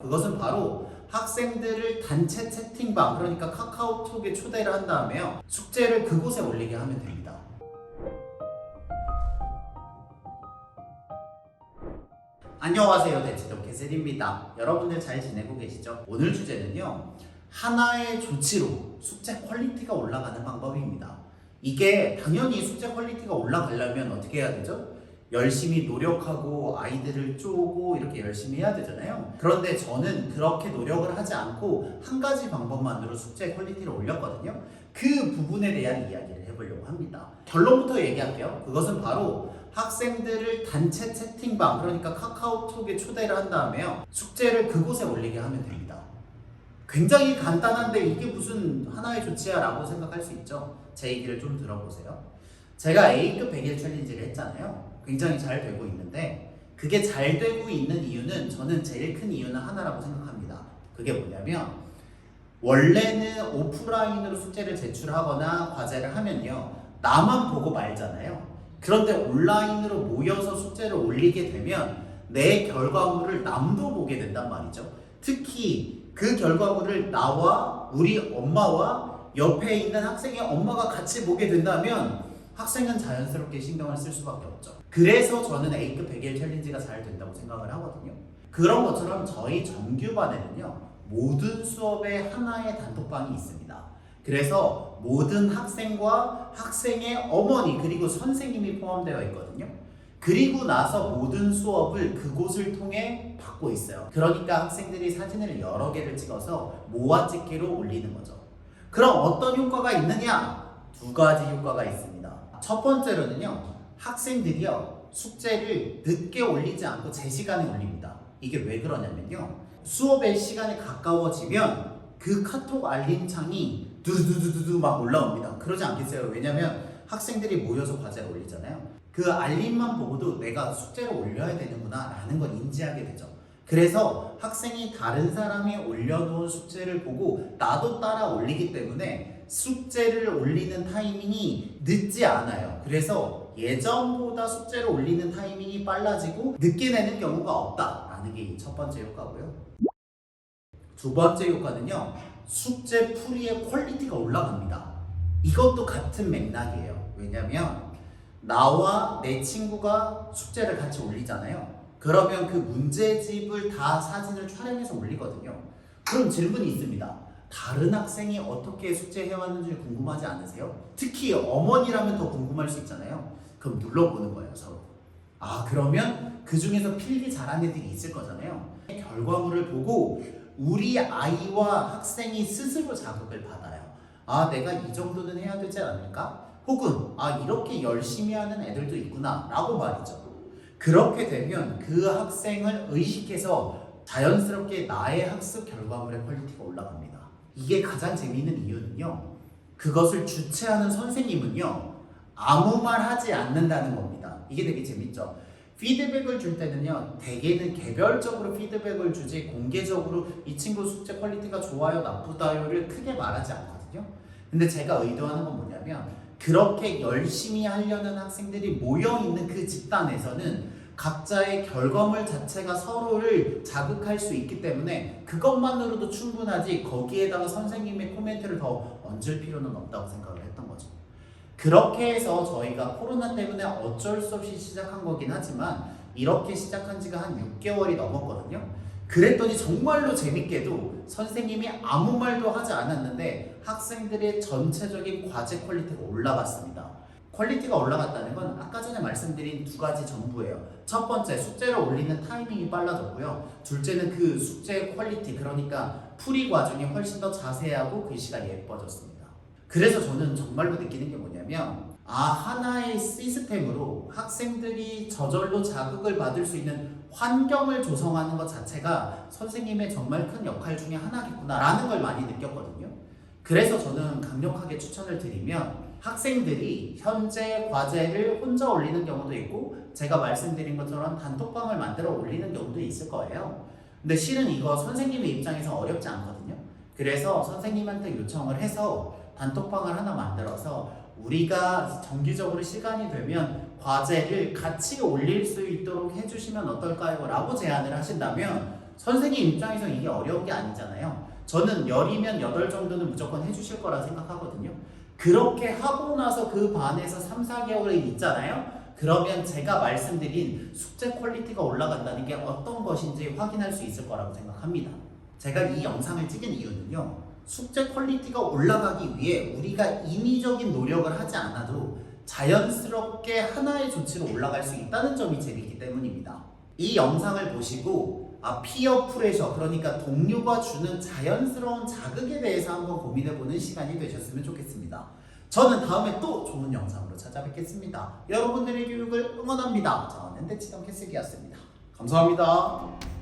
그것은 바로 학생들을 단체 채팅방, 그러니까 카카오톡에 초대를 한 다음에요, 숙제를 그곳에 올리게 하면 됩니다. 안녕하세요, 대치동 개슬입니다. 여러분들 잘 지내고 계시죠? 오늘 주제는요, 하나의 조치로 숙제 퀄리티가 올라가는 방법입니다. 이게 당연히 숙제 퀄리티가 올라가려면 어떻게 해야 되죠? 열심히 노력하고 아이들을 쪼고 이렇게 열심히 해야 되잖아요. 그런데 저는 그렇게 노력을 하지 않고 한 가지 방법만으로 숙제 퀄리티를 올렸거든요. 그 부분에 대한 이야기를 해보려고 합니다. 결론부터 얘기할게요. 그것은 바로 학생들을 단체 채팅방, 그러니까 카카오톡에 초대를 한 다음에요, 숙제를 그곳에 올리게 하면 됩니다. 굉장히 간단한데 이게 무슨 하나의 조치야 라고 생각할 수 있죠. 제 얘기를 좀 들어보세요. 제가 A급 100일 챌린지를 했잖아요. 굉장히 잘 되고 있는데, 그게 잘 되고 있는 이유는, 저는 제일 큰 이유는 하나라고 생각합니다. 그게 뭐냐면, 원래는 오프라인으로 숙제를 제출하거나 과제를 하면요, 나만 보고 말잖아요. 그런데 온라인으로 모여서 숙제를 올리게 되면 내 결과물을 남도 보게 된단 말이죠. 특히 그 결과물을 나와 우리 엄마와 옆에 있는 학생의 엄마가 같이 보게 된다면 학생은 자연스럽게 신경을 쓸 수밖에 없죠. 그래서 저는 A급 100일 챌린지가 잘 된다고 생각을 하거든요. 그런 것처럼 저희 정규반에는요, 모든 수업에 하나의 단톡방이 있습니다. 그래서 모든 학생과 학생의 어머니 그리고 선생님이 포함되어 있거든요. 그리고 나서 모든 수업을 그곳을 통해 받고 있어요. 그러니까 학생들이 사진을 여러 개를 찍어서 모아찍기로 올리는 거죠. 그럼 어떤 효과가 있느냐? 두 가지 효과가 있습니다. 첫 번째로는요, 학생들이요, 숙제를 늦게 올리지 않고 제 시간에 올립니다. 이게 왜 그러냐면요, 수업의 시간이 가까워지면 그 카톡 알림창이 두두두두두 막 올라옵니다. 그러지 않겠어요? 왜냐면 학생들이 모여서 과제를 올리잖아요. 그 알림만 보고도 내가 숙제를 올려야 되는구나 라는 걸 인지하게 되죠. 그래서 학생이 다른 사람이 올려놓은 숙제를 보고 나도 따라 올리기 때문에 숙제를 올리는 타이밍이 늦지 않아요. 그래서 예전보다 숙제를 올리는 타이밍이 빨라지고 늦게 내는 경우가 없다라는 게 첫 번째 효과고요. 두 번째 효과는요, 숙제 풀이의 퀄리티가 올라갑니다. 이것도 같은 맥락이에요. 왜냐면 나와 내 친구가 숙제를 같이 올리잖아요. 그러면 그 문제집을 다 사진을 촬영해서 올리거든요. 그럼 질문이 있습니다. 다른 학생이 어떻게 숙제해왔는지 궁금하지 않으세요? 특히 어머니라면 더 궁금할 수 있잖아요. 그럼 눌러보는 거예요, 서로. 아, 그러면 그 중에서 필기 잘하는 애들이 있을 거잖아요. 결과물을 보고 우리 아이와 학생이 스스로 자극을 받아요. 아, 내가 이 정도는 해야 되지 않을까? 혹은 아, 이렇게 열심히 하는 애들도 있구나 라고 말이죠. 그렇게 되면 그 학생을 의식해서 자연스럽게 나의 학습 결과물의 퀄리티가 올라갑니다. 이게 가장 재미있는 이유는요, 그것을 주최하는 선생님은요, 아무 말 하지 않는다는 겁니다. 이게 되게 재밌죠. 피드백을 줄 때는요, 대개는 개별적으로 피드백을 주지 공개적으로 이 친구 숙제 퀄리티가 좋아요 나쁘다요를 크게 말하지 않거든요. 근데 제가 의도하는 건 뭐냐면, 그렇게 열심히 하려는 학생들이 모여있는 그 집단에서는 각자의 결과물 자체가 서로를 자극할 수 있기 때문에 그것만으로도 충분하지 거기에다가 선생님의 코멘트를 더 얹을 필요는 없다고 생각을 했던 거죠. 그렇게 해서 저희가 코로나 때문에 어쩔 수 없이 시작한 거긴 하지만 이렇게 시작한 지가 한 6개월이 넘었거든요. 그랬더니 정말로 재밌게도 선생님이 아무 말도 하지 않았는데 학생들의 전체적인 과제 퀄리티가 올라갔습니다. 퀄리티가 올라갔다는 건 아까 전에 말씀드린 두 가지 전부예요. 첫 번째, 숙제를 올리는 타이밍이 빨라졌고요. 둘째는 그 숙제 퀄리티, 그러니까 풀이 과정이 훨씬 더 자세하고 글씨가 예뻐졌습니다. 그래서 저는 정말로 느끼는 게 뭐냐면, 아, 하나의 시스템으로 학생들이 저절로 자극을 받을 수 있는 환경을 조성하는 것 자체가 선생님의 정말 큰 역할 중에 하나겠구나 라는 걸 많이 느꼈거든요. 그래서 저는 강력하게 추천을 드리면, 학생들이 현재 과제를 혼자 올리는 경우도 있고 제가 말씀드린 것처럼 단톡방을 만들어 올리는 경우도 있을 거예요. 근데 실은 이거 선생님의 입장에서 어렵지 않거든요. 그래서 선생님한테 요청을 해서 단톡방을 하나 만들어서 우리가 정기적으로 시간이 되면 과제를 같이 올릴 수 있도록 해주시면 어떨까요? 라고 제안을 하신다면 선생님 입장에서 이게 어려운 게 아니잖아요. 저는 10이면 8 정도는 무조건 해주실 거라 생각하거든요. 그렇게 하고 나서 그 반에서 3, 4개월이 있잖아요. 그러면 제가 말씀드린 숙제 퀄리티가 올라간다는 게 어떤 것인지 확인할 수 있을 거라고 생각합니다. 제가 이 영상을 찍은 이유는요. 숙제 퀄리티가 올라가기 위해 우리가 인위적인 노력을 하지 않아도 자연스럽게 하나의 조치로 올라갈 수 있다는 점이 재밌기 때문입니다. 이 영상을 보시고 피어 프레셔, 그러니까 동료가 주는 자연스러운 자극에 대해서 한번 고민해보는 시간이 되셨으면 좋겠습니다. 저는 다음에 또 좋은 영상으로 찾아뵙겠습니다. 여러분들의 교육을 응원합니다. 저는 대치동 캐슬기였습니다. 감사합니다.